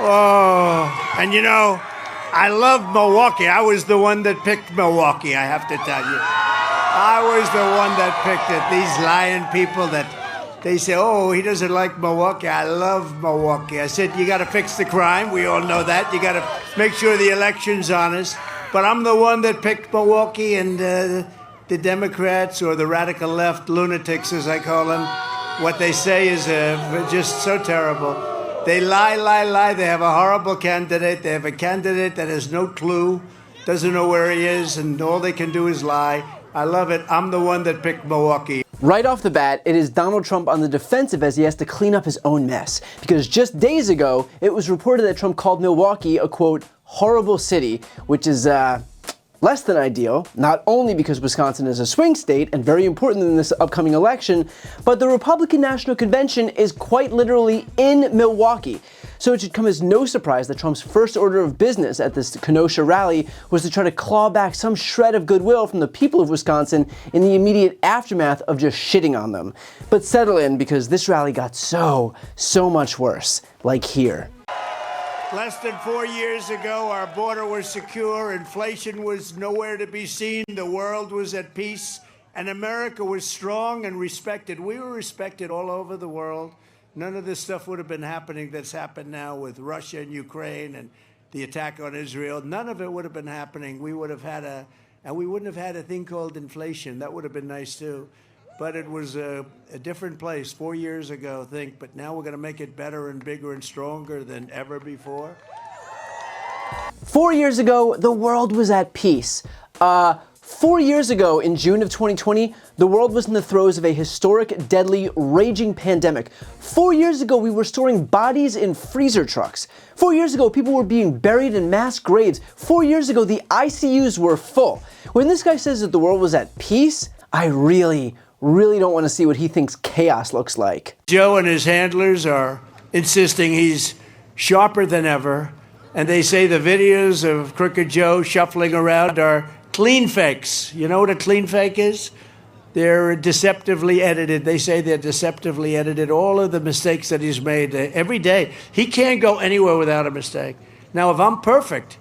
Oh, and you know, I love Milwaukee. I was the one that picked Milwaukee, I have to tell you. I was the one that picked it. These lying people that they say, oh, he doesn't like Milwaukee. I love Milwaukee. I said, you got to fix the crime. We all know that. You got to make sure the election's honest. But I'm the one that picked Milwaukee, and the Democrats, or the radical left lunatics, as I call them, what they say is just so terrible. They lie. They have a horrible candidate. They have a candidate that has no clue, doesn't know where he is, and all they can do is lie. I love it. I'm the one that picked Milwaukee. Right off the bat, it is Donald Trump on the defensive as he has to clean up his own mess. Because just days ago, it was reported that Trump called Milwaukee a, quote, horrible city, which is, less than ideal, not only because Wisconsin is a swing state and very important in this upcoming election, but the Republican National Convention is quite literally in Milwaukee. So it should come as no surprise that Trump's first order of business at this Kenosha rally was to try to claw back some shred of goodwill from the people of Wisconsin in the immediate aftermath of just shitting on them. But settle in, because this rally got so much worse, like here. Less than 4 years ago, our border was secure, inflation was nowhere to be seen, the world was at peace, and America was strong and respected. We were respected all over the world. None of this stuff would have been happening that's happened now with Russia and Ukraine and the attack on Israel. None of it would have been happening. We would have had and we wouldn't have had a thing called inflation. That would have been nice too. But it was a different place 4 years ago, I think. But now we're going to make it better and bigger and stronger than ever before. 4 years ago, the world was at peace. 4 years ago, in June of 2020, the world was in the throes of a historic, deadly, raging pandemic. 4 years ago, we were storing bodies in freezer trucks. 4 years ago, people were being buried in mass graves. 4 years ago, the ICUs were full. When this guy says that the world was at peace, I really don't want to see what he thinks chaos looks like. Joe and his handlers are insisting he's sharper than ever, and they say the videos of Crooked Joe shuffling around are clean fakes. You know what a clean fake is? They're deceptively edited. They say they're deceptively edited. All of the mistakes that he's made every day. He can't go anywhere without a mistake. Now, if I'm perfect,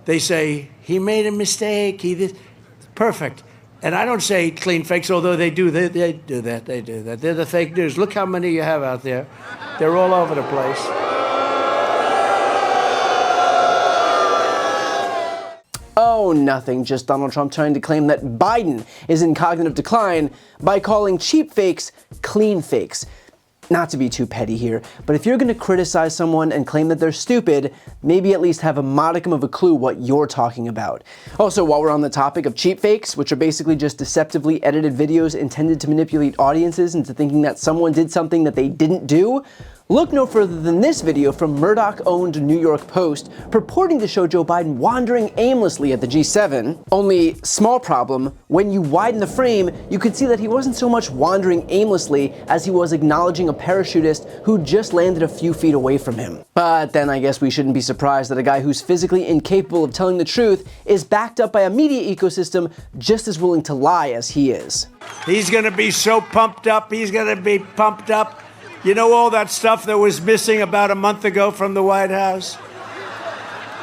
they say he made a mistake. Perfect. And I don't say clean fakes, although they do that. They do that. They're the fake news. Look how many you have out there. They're all over the place. Oh, nothing. Just Donald Trump trying to claim that Biden is in cognitive decline by calling cheap fakes clean fakes. Not to be too petty here, but if you're going to criticize someone and claim that they're stupid, maybe at least have a modicum of a clue what you're talking about. Also, while we're on the topic of cheap fakes, which are basically just deceptively edited videos intended to manipulate audiences into thinking that someone did something that they didn't do, look no further than this video from Murdoch-owned New York Post purporting to show Joe Biden wandering aimlessly at the G7. Only, small problem, when you widen the frame, you could see that he wasn't so much wandering aimlessly as he was acknowledging a parachutist who just landed a few feet away from him. But then I guess we shouldn't be surprised that a guy who's physically incapable of telling the truth is backed up by a media ecosystem just as willing to lie as he is. He's going to be so pumped up. He's going to be pumped up. You know all that stuff that was missing about a month ago from the White House?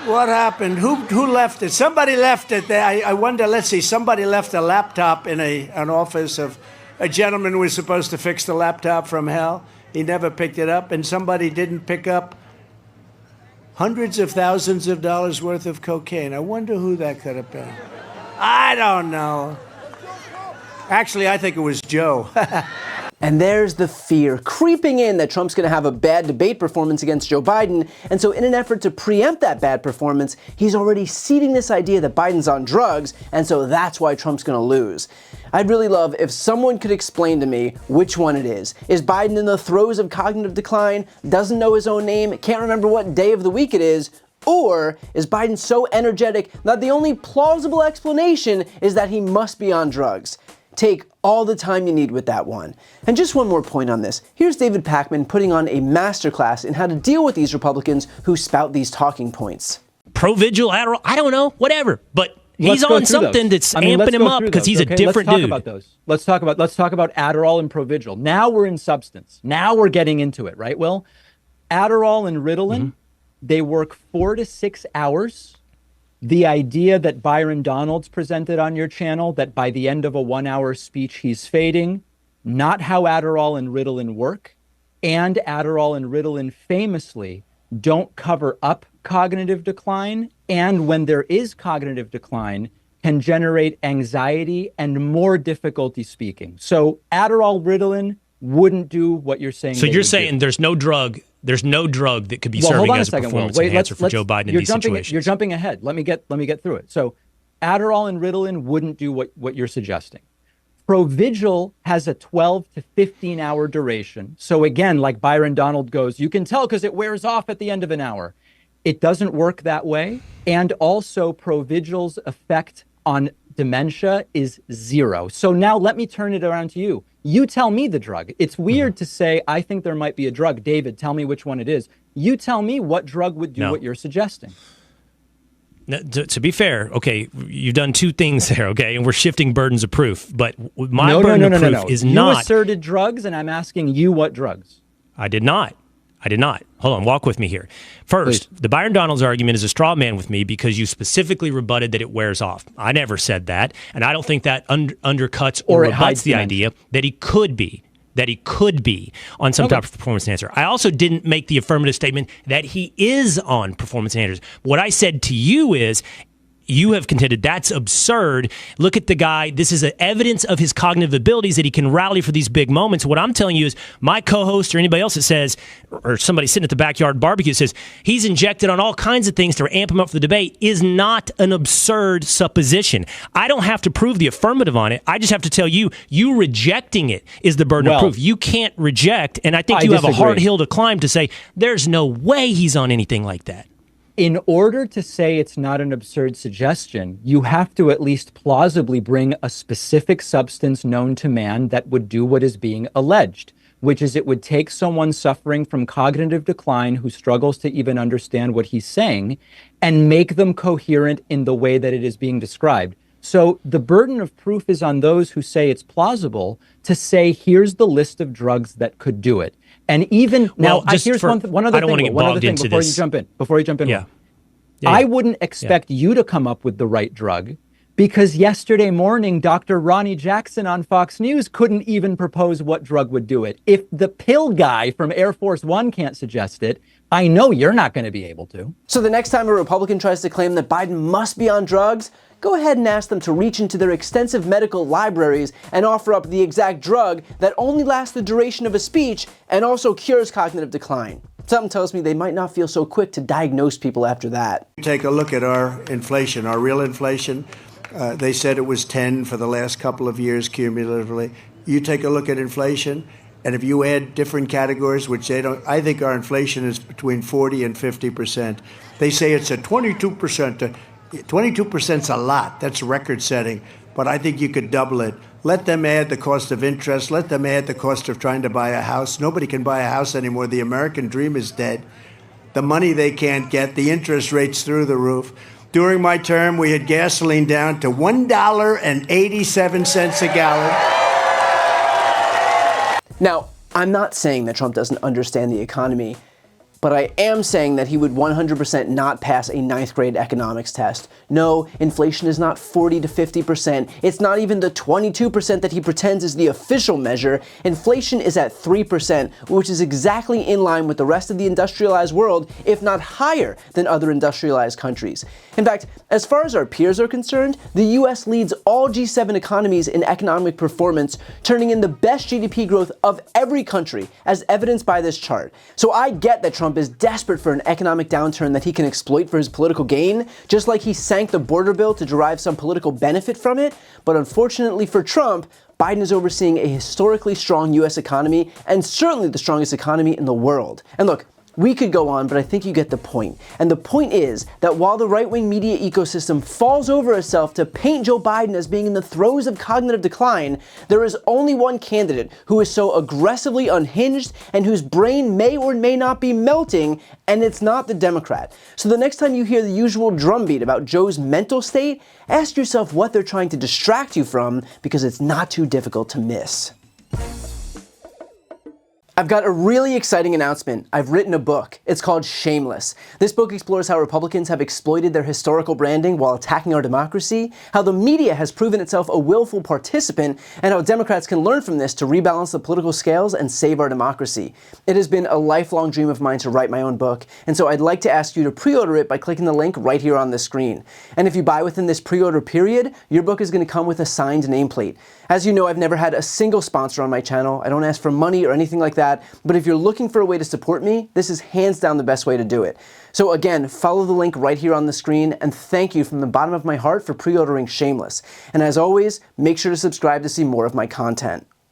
What happened? Who left it? Somebody left it there. I wonder, let's see, somebody left a laptop in an office of a gentleman who was supposed to fix the laptop from hell. He never picked it up, and somebody didn't pick up hundreds of thousands of dollars worth of cocaine. I wonder who that could have been. I don't know. Actually, I think it was Joe. And there's the fear creeping in that Trump's going to have a bad debate performance against Joe Biden, and so in an effort to preempt that bad performance, he's already seeding this idea that Biden's on drugs, and so that's why Trump's going to lose. I'd really love if someone could explain to me which one it is. Is Biden in the throes of cognitive decline, doesn't know his own name, can't remember what day of the week it is, or is Biden so energetic that the only plausible explanation is that he must be on drugs? Take all the time you need with that one. And just one more point on this. Here's David Pakman putting on a masterclass in how to deal with these Republicans who spout these talking points. Provigil, Adderall, I don't know, whatever. But he's on something that's amping him up because he's a different dude. Let's talk about Adderall and Provigil. Now we're in substance. Now we're getting into it, right, Will? Adderall and Ritalin They work 4 to 6 hours. The idea that Byron Donalds presented on your channel, that by the end of a 1-hour speech he's fading, not how Adderall and Ritalin work. And Adderall and Ritalin famously don't cover up cognitive decline. And when there is cognitive decline, can generate anxiety and more difficulty speaking. So Adderall, Ritalin wouldn't do what you're saying. So you're saying there's no drug that could be serving as a performance enhancer for Joe Biden in these situations. You're jumping ahead. Let me get through it. So Adderall and Ritalin wouldn't do what you're suggesting. Provigil has a 12 to 15 hour duration. So again, like Byron Donald goes, you can tell because it wears off at the end of an hour. It doesn't work that way. And also Provigil's effect on dementia is 0. So now let me turn it around to you. You tell me the drug. It's weird to say, I think there might be a drug. David, tell me which one it is. You tell me what drug would do what you're suggesting. Now, to be fair, okay, you've done two things there, okay, and we're shifting burdens of proof. But my burden of proof is not. You asserted drugs, and I'm asking you what drugs. I did not. Hold on, walk with me here. First, the Byron Donalds argument is a straw man with me because you specifically rebutted that it wears off. I never said that, and I don't think that undercuts or rebuts the idea that he could be on some type of performance enhancer. I also didn't make the affirmative statement that he is on performance enhancers. What I said to you is, you have contended that's absurd. Look at the guy. This is evidence of his cognitive abilities that he can rally for these big moments. What I'm telling you is my co-host or anybody else that says, or somebody sitting at the backyard barbecue says, he's injected on all kinds of things to amp him up for the debate is not an absurd supposition. I don't have to prove the affirmative on it. I just have to tell you, you rejecting it is the burden of proof. You can't reject, and I think you have a hard hill to climb to say, there's no way he's on anything like that. In order to say it's not an absurd suggestion, you have to at least plausibly bring a specific substance known to man that would do what is being alleged, which is it would take someone suffering from cognitive decline who struggles to even understand what he's saying and make them coherent in the way that it is being described. So the burden of proof is on those who say it's plausible to say, here's the list of drugs that could do it. And even here's one other thing before you jump in. I wouldn't expect you to come up with the right drug because yesterday morning, Dr. Ronnie Jackson on Fox News couldn't even propose what drug would do it. If the pill guy from Air Force One can't suggest it, I know you're not going to be able to. So the next time a Republican tries to claim that Biden must be on drugs, go ahead and ask them to reach into their extensive medical libraries and offer up the exact drug that only lasts the duration of a speech and also cures cognitive decline. Something tells me they might not feel so quick to diagnose people after that. Take a look at our inflation, our real inflation. They said it was 10 for the last couple of years cumulatively. You take a look at inflation, and if you add different categories, which they don't, I think our inflation is between 40 and 50%. They say it's at 22%. 22%'s a lot. That's record setting. But I think you could double it. Let them add the cost of interest. Let them add the cost of trying to buy a house. Nobody can buy a house anymore. The American dream is dead. The money they can't get, the interest rates through the roof. During my term, we had gasoline down to $1.87 a gallon. Now, I'm not saying that Trump doesn't understand the economy, but I am saying that he would 100% not pass a 9th grade economics test. No, inflation is not 40 to 50%. It's not even the 22% that he pretends is the official measure. Inflation is at 3%, which is exactly in line with the rest of the industrialized world, if not higher than other industrialized countries. In fact, as far as our peers are concerned, the US leads all G7 economies in economic performance, turning in the best GDP growth of every country, as evidenced by this chart. So I get that Trump is desperate for an economic downturn that he can exploit for his political gain, just like he sank the border bill to derive some political benefit from it. But unfortunately for Trump, Biden is overseeing a historically strong US economy and certainly the strongest economy in the world. And look, we could go on, but I think you get the point. And the point is that while the right-wing media ecosystem falls over itself to paint Joe Biden as being in the throes of cognitive decline, there is only one candidate who is so aggressively unhinged and whose brain may or may not be melting, and it's not the Democrat. So the next time you hear the usual drumbeat about Joe's mental state, ask yourself what they're trying to distract you from, because it's not too difficult to miss. I've got a really exciting announcement. I've written a book. It's called Shameless. This book explores how Republicans have exploited their historical branding while attacking our democracy, how the media has proven itself a willful participant, and how Democrats can learn from this to rebalance the political scales and save our democracy. It has been a lifelong dream of mine to write my own book, and so I'd like to ask you to pre-order it by clicking the link right here on the screen. And if you buy within this pre-order period, your book is going to come with a signed nameplate. As you know, I've never had a single sponsor on my channel. I don't ask for money or anything like that. But if you're looking for a way to support me, this is hands down the best way to do it. So again, follow the link right here on the screen, and thank you from the bottom of my heart for pre-ordering Shameless. And as always, make sure to subscribe to see more of my content.